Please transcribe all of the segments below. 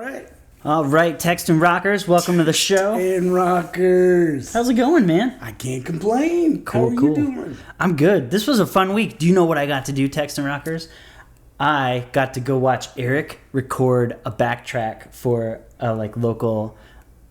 right. All right, Texting Rockers, welcome to the show. And Rockers. How's it going, man? I can't complain. Cool, How are cool. you doing? I'm good. This was a fun week. Do you know what I got to do, Texting Rockers? I got to go watch Eric record a backtrack for a local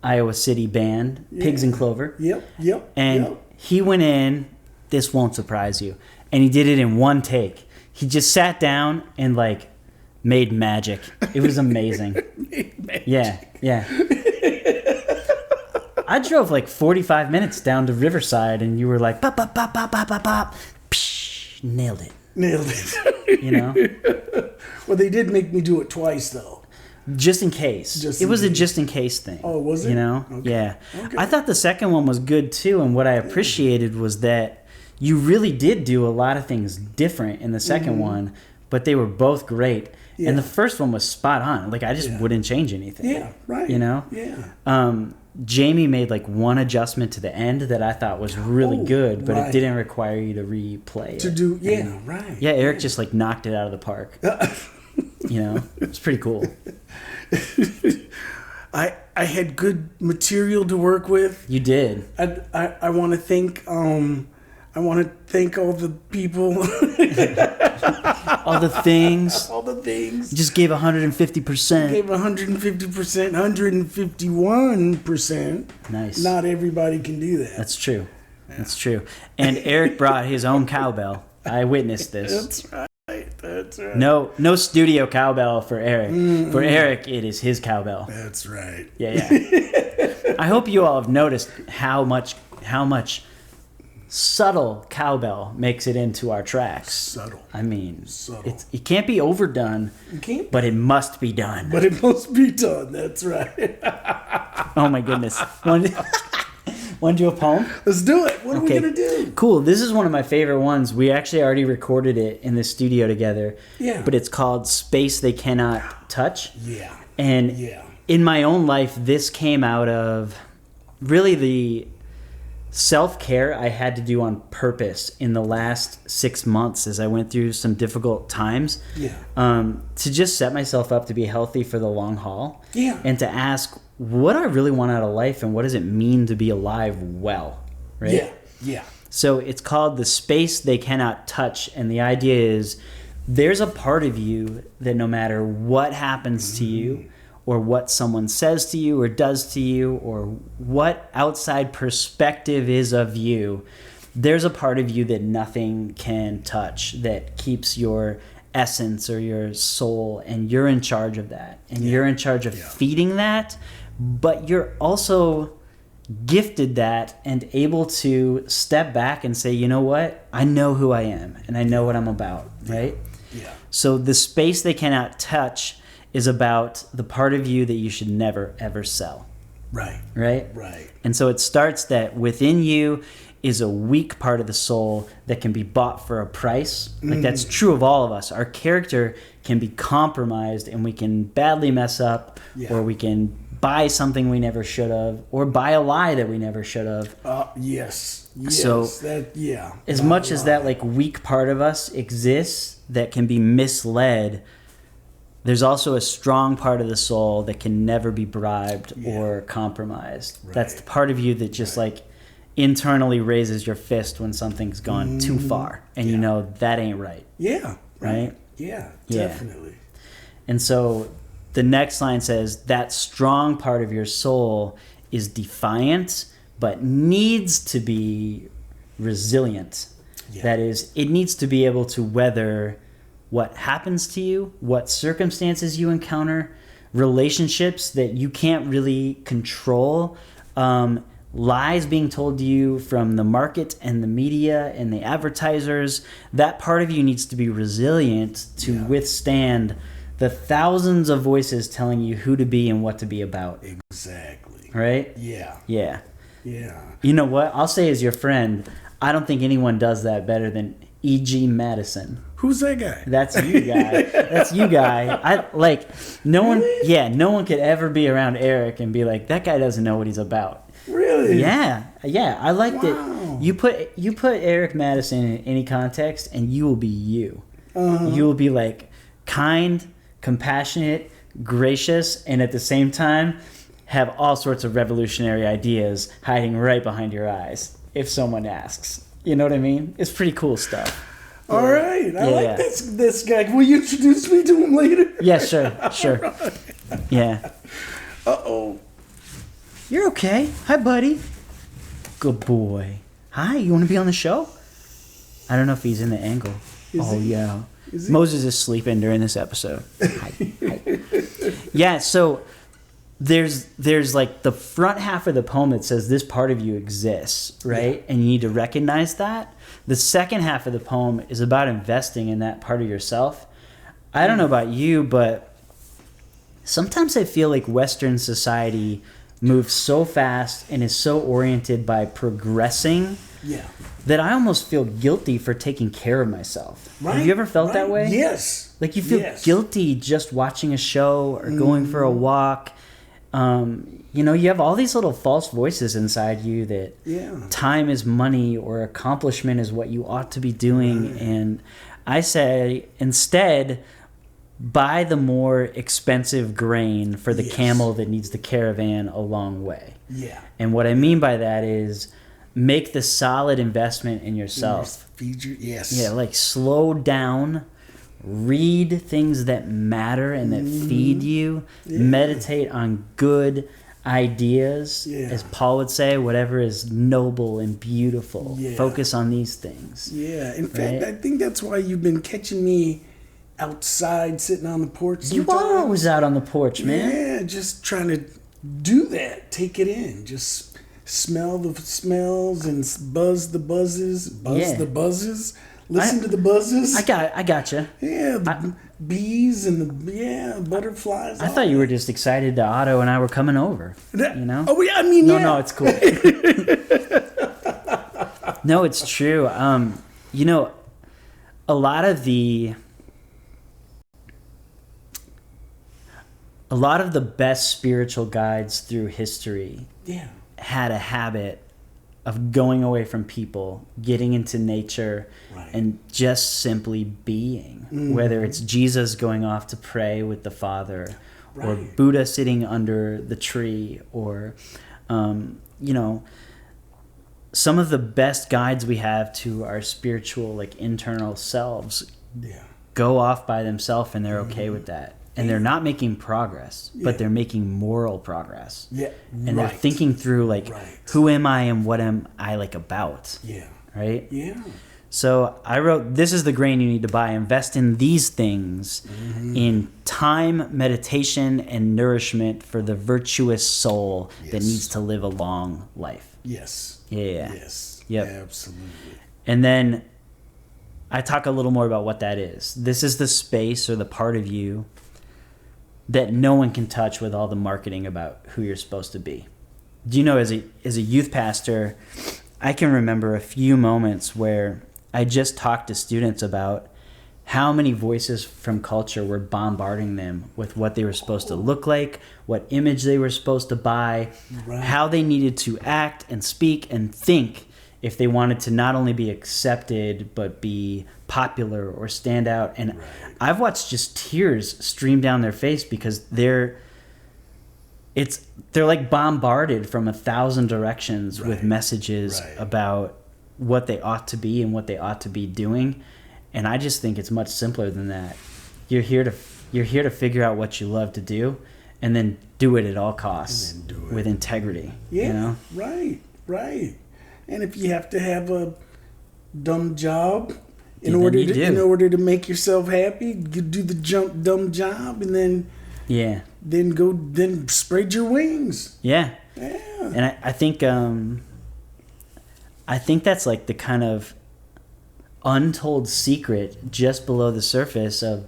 Iowa City band, Pigs and Clover. Yep. And he went in, this won't surprise you, and he did it in one take. He just sat down and made magic. It was amazing. Yeah. I drove 45 minutes down to Riverside, and you were like, pop, pop, pop, pop, pop, pop, pop. Psh, nailed it. You know? Well, they did make me do it twice, though. Just in case. It was a just in case thing. Oh, was it? You know? Okay. Yeah. Okay. I thought the second one was good, too, and what I appreciated was that you really did do a lot of things different in the second one, but they were both great. Yeah. And the first one was spot on. I just wouldn't change anything. Yeah, right. You know? Yeah. Jamie made one adjustment to the end that I thought was really good, but right. it didn't require you to replay To it. do, yeah, right. Yeah, Eric just knocked it out of the park. You know? It's pretty cool. I had good material to work with. You did. I want to thank all the people. All the things. All the things. You just gave 150%. Gave 150%, 151%. Nice. Not everybody can do that. That's true. Yeah. That's true. And Eric brought his own cowbell. I witnessed this. That's right. No studio cowbell for Eric. Mm-mm. For Eric, it is his cowbell. That's right. Yeah. I hope you all have noticed how much subtle cowbell makes it into our tracks. Subtle. I mean, subtle. It can't be overdone. You can't. But it must be done. But it must be done. That's right. Oh my goodness. Want to do a poem? Let's do it. What are we going to do? Cool. This is one of my favorite ones. We actually already recorded it in the studio together. Yeah. But it's called Space They Cannot Touch. Yeah. And in my own life, this came out of really the self-care I had to do on purpose in the last 6 months as I went through some difficult times. Yeah. To just set myself up to be healthy for the long haul. Yeah. And to ask, what do I really want out of life, and what does it mean to be alive well? Right? Yeah. So it's called The Space They Cannot Touch, and the idea is there's a part of you that no matter what happens to you, or what someone says to you or does to you, or what outside perspective is of you, there's a part of you that nothing can touch, that keeps your essence or your soul, and you're in charge of that. And you're in charge of feeding that, but you're also gifted that and able to step back and say, you know what? I know who I am, and I know what I'm about, right? Yeah. So The Space They Cannot Touch is about the part of you that you should never, ever sell. Right. And so it starts that within you is a weak part of the soul that can be bought for a price. That's true of all of us. Our character can be compromised, and we can badly mess up, or we can buy something we never should have, or buy a lie that we never should have. Yes. So as much as that weak part of us exists that can be misled, there's also a strong part of the soul that can never be bribed or compromised. Right. That's the part of you that just internally raises your fist when something's gone too far, and you know that ain't right. Yeah. Right? Yeah, definitely. And so the next line says, that strong part of your soul is defiant, but needs to be resilient. Yeah. That is, it needs to be able to weather what happens to you, what circumstances you encounter, relationships that you can't really control, lies being told to you from the market and the media and the advertisers. That part of you needs to be resilient to withstand the thousands of voices telling you who to be and what to be about. Exactly. Right? Yeah. You know what? I'll say as your friend, I don't think anyone does that better than E.G. Madison. Who's that guy? That's you, guy. No one could ever be around Eric and be like, that guy doesn't know what he's about. Really? Yeah. I liked it. You put Eric Madison in any context, and you will be you. You will be kind, compassionate, gracious, and at the same time have all sorts of revolutionary ideas hiding right behind your eyes if someone asks. You know what I mean? It's pretty cool stuff. All right. I like this guy. Will you introduce me to him later? Yeah, sure. Right. Yeah. Uh-oh. You're okay. Hi, buddy. Good boy. Hi, you want to be on the show? I don't know if he's in the angle. Yeah. Moses is sleeping during this episode. Hi. Yeah, so there's like the front half of the poem that says this part of you exists, right? Yeah. And you need to recognize that. The second half of the poem is about investing in that part of yourself. I don't know about you, but sometimes I feel like Western society moves so fast and is so oriented by progressing that I almost feel guilty for taking care of myself. Right? Have you ever felt that way? Yes. Like you feel guilty just watching a show or going for a walk. You know, you have all these little false voices inside you that time is money or accomplishment is what you ought to be doing. Right. And I say, instead, buy the more expensive grain for the camel that needs the caravan a long way. Yeah. And what I mean by that is make the solid investment in yourself. Yeah, like slow down. Read things that matter and that feed you. Meditate on good ideas, as Paul would say, whatever is noble and beautiful. Focus on these things. Yeah, in fact, I think that's why you've been catching me outside, sitting on the porch sometimes. You are always out on the porch, man. Yeah, just trying to do that. Take it in. Just smell the smells and buzz the buzzes. The buzzes. Listen to the buzzes. I gotcha. Yeah, the bees and the butterflies. I thought you were just excited that Otto and I were coming over. You know? Oh, yeah, I mean, No, it's cool. No, it's true. You know, a lot of the best spiritual guides through history had a habit of going away from people, getting into nature, and just simply being. Whether it's Jesus going off to pray with the Father, or Buddha sitting under the tree, or, you know, some of the best guides we have to our spiritual, like, internal selves go off by themselves, and they're okay with that. And they're not making progress, but they're making moral progress. Yeah, and they're thinking through, like, who am I and what am I, like, about? Yeah. Right? Yeah. So I wrote, this is the grain you need to buy. Invest in these things, in time, meditation, and nourishment for the virtuous soul that needs to live a long life. Yes. Yeah. Yes. Yep. Absolutely. And then I talk a little more about what that is. This is the space or the part of you that no one can touch with all the marketing about who you're supposed to be. Do you know, as a youth pastor, I can remember a few moments where I just talked to students about how many voices from culture were bombarding them with what they were supposed to look like, what image they were supposed to buy, how they needed to act and speak and think if they wanted to not only be accepted but be popular or stand out. And I've watched just tears stream down their face because they're like bombarded from 1,000 directions with messages about what they ought to be and what they ought to be doing. And I just think it's much simpler than that. You're here to figure out what you love to do, and then do it at all costs with integrity. Yeah, you know? Right. And if you have to have a dumb job in order to make yourself happy, you do the dumb job, and then spread your wings. Yeah. And I think that's like the kind of untold secret just below the surface of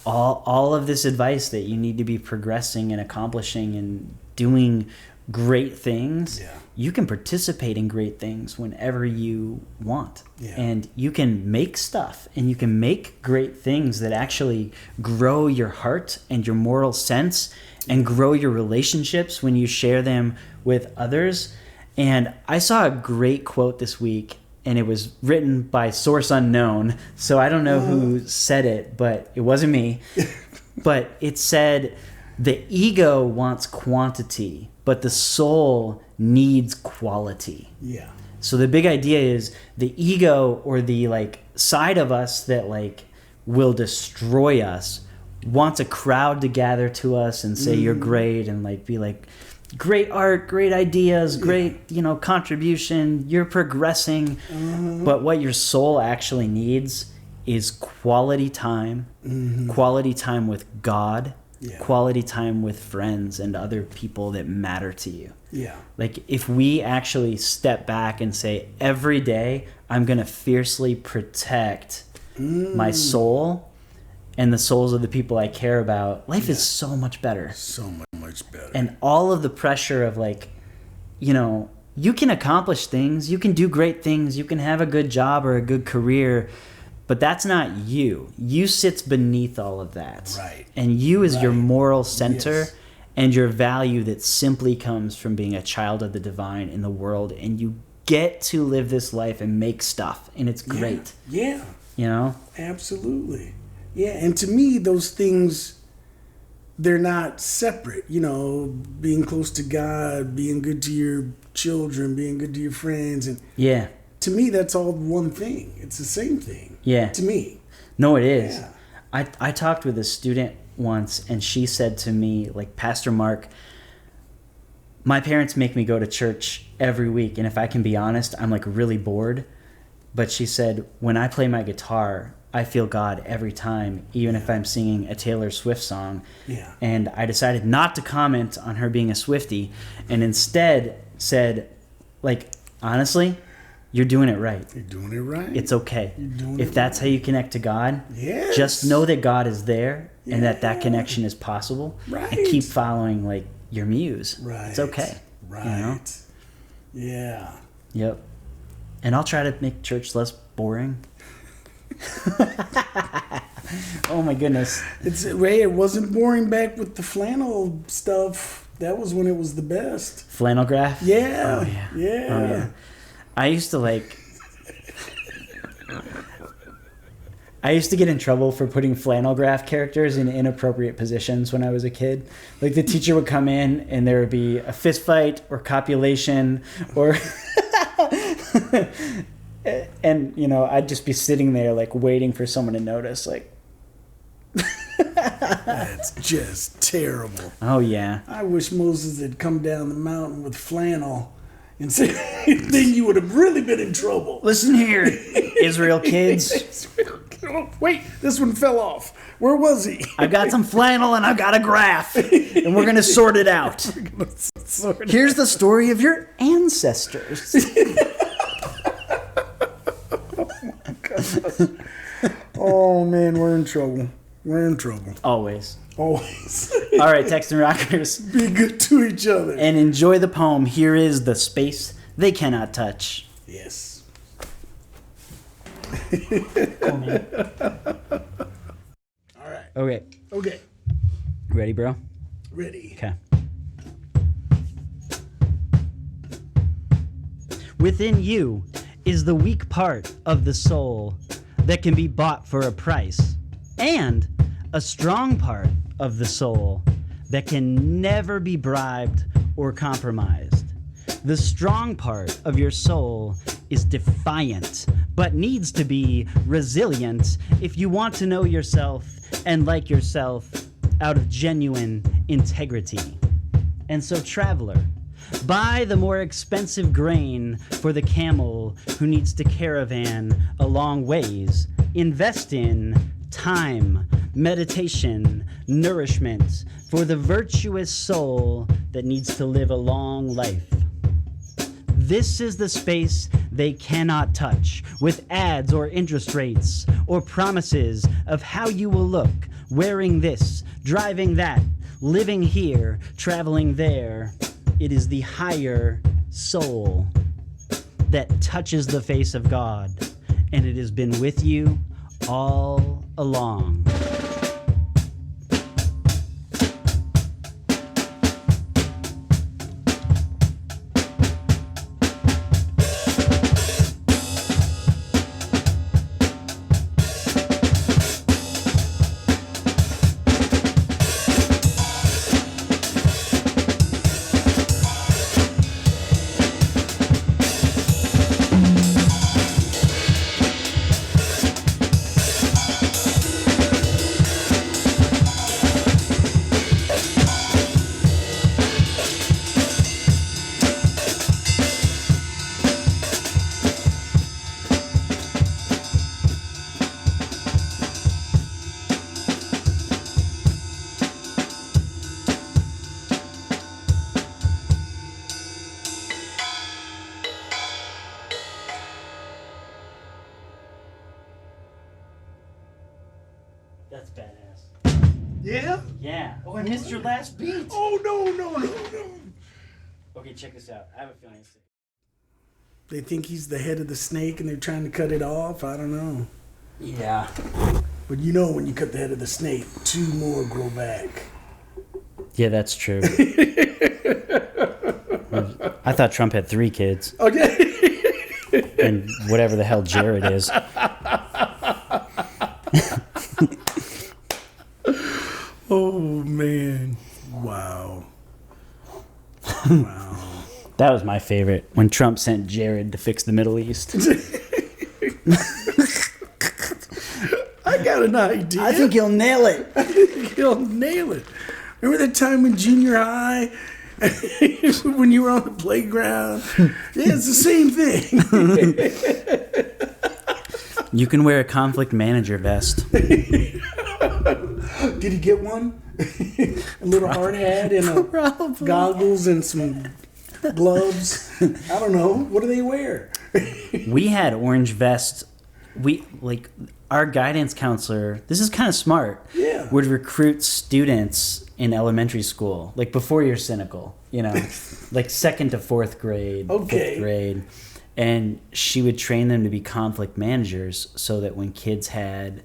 all of this advice that you need to be progressing and accomplishing and doing great things. You can participate in great things whenever you want. And you can make stuff, and you can make great things that actually grow your heart and your moral sense and grow your relationships when you share them with others. And I saw a great quote this week, and it was written by source unknown, so I don't know who said it, but it wasn't me. But it said, The ego wants quantity, but the soul needs quality. Yeah. So the big idea is the ego, or the like side of us that like will destroy us, wants a crowd to gather to us and say you're great, and like be like, great art, great ideas, great, contribution, you're progressing. But what your soul actually needs is quality time, quality time with God, quality time with friends and other people that matter to you. Yeah. Like if we actually step back and say, every day I'm going to fiercely protect my soul and the souls of the people I care about, life is so much better. So much better. And all of the pressure of like, you can accomplish things, you can do great things, you can have a good job or a good career, but that's not you. You sits beneath all of that. Right. And you is your moral center. Yes. And your value that simply comes from being a child of the divine in the world, and you get to live this life and make stuff, and it's great. Yeah. Absolutely. Yeah, and to me, those things, they're not separate. Being close to God, being good to your children, being good to your friends, and to me, that's all one thing. It's the same thing. Yeah. To me. No, it is. Yeah. I talked with a student once, and she said to me, like, Pastor Mark, my parents make me go to church every week, and if I can be honest, I'm like really bored. But she said, when I play my guitar, I feel God every time, even if I'm singing a Taylor Swift song. Yeah. And I decided not to comment on her being a Swiftie, and instead said, like, honestly, you're doing it right. You're doing it right. It's okay. You're doing if it that's right. how you connect to God, Yes. just know that God is there and that Yeah. connection is possible. Right. And keep following like your muse. Right. It's okay. Right. Yeah. Yep. And I'll try to make church less boring. Oh my goodness. It wasn't boring back with the flannel stuff. That was when it was the best. Flannel graph? Yeah. Oh yeah. Yeah. Oh yeah. I used to get in trouble for putting flannel graph characters in inappropriate positions when I was a kid. Like the teacher would come in and there would be a fist fight or copulation or and I'd just be sitting there like waiting for someone to notice, like That's just terrible. Oh yeah. I wish Moses had come down the mountain with flannel and said, then you would have really been in trouble. Listen here, Israel kids. Oh, wait, this one fell off. Where was he? I've got some flannel and I've got a graph, and we're going to sort it out. Here's the story of your ancestors. Oh, man, we're in trouble. We're in trouble. Always. Always. All right, Texan Rockers. Be good to each other. And enjoy the poem. Here is the space they cannot touch. Yes. Oh, man. All right. Okay. Okay. Ready, bro? Ready. Okay. Within you is the weak part of the soul that can be bought for a price, and a strong part of the soul that can never be bribed or compromised. The strong part of your soul is defiant, but needs to be resilient if you want to know yourself and like yourself out of genuine integrity. And so, traveler, buy the more expensive grain for the camel who needs to caravan a long ways. Invest in time, meditation, nourishment for the virtuous soul that needs to live a long life. This is the space they cannot touch with ads or interest rates or promises of how you will look, wearing this, driving that, living here, traveling there. It is the higher soul that touches the face of God, and it has been with you all along. Yeah? Yeah. Oh, I missed your last beat. Oh, no. Okay, check this out. I have a feeling it's... They think he's the head of the snake and they're trying to cut it off. I don't know. Yeah. But you know when you cut the head of the snake, 2 more grow back. Yeah, that's true. I thought Trump had 3 kids. Okay. And whatever the hell Jared is. Oh, man. Wow. Wow. That was my favorite, when Trump sent Jared to fix the Middle East. I got an idea. I think he'll nail it. He'll nail it. Remember that time in junior high when you were on the playground? Yeah, it's the same thing. You can wear a conflict manager vest. Did he get one? A little hard hat and goggles and some gloves. I don't know. What do they wear? We had orange vests. Our guidance counselor, this is kind of smart, would recruit students in elementary school, like before you're cynical, like 2nd to 4th grade, 5th grade. And she would train them to be conflict managers so that when kids had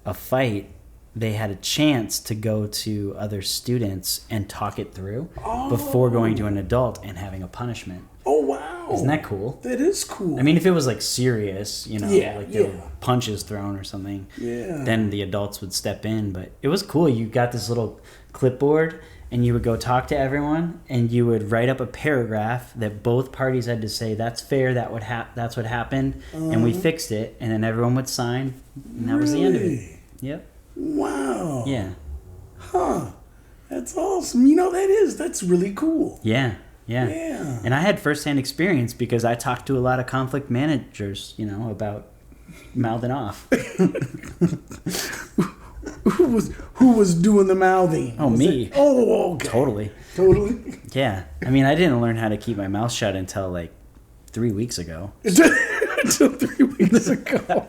a fight, they had a chance to go to other students and talk it through before going to an adult and having a punishment. Oh, wow. Isn't that cool? That is cool. I mean, if it was like serious, there were punches thrown or something, then the adults would step in. But it was cool. You got this little clipboard and you would go talk to everyone and you would write up a paragraph that both parties had to say, that's fair, that's what happened, and we fixed it. And then everyone would sign, and that was the end of it. Yep. Wow. Yeah. Huh. That's awesome. That's really cool. Yeah. And I had firsthand experience because I talked to a lot of conflict managers, about mouthing off. Who was doing the mouthing? Oh, me. Oh, okay. Totally. Yeah. I mean, I didn't learn how to keep my mouth shut until like 3 weeks ago. Until 3 weeks ago.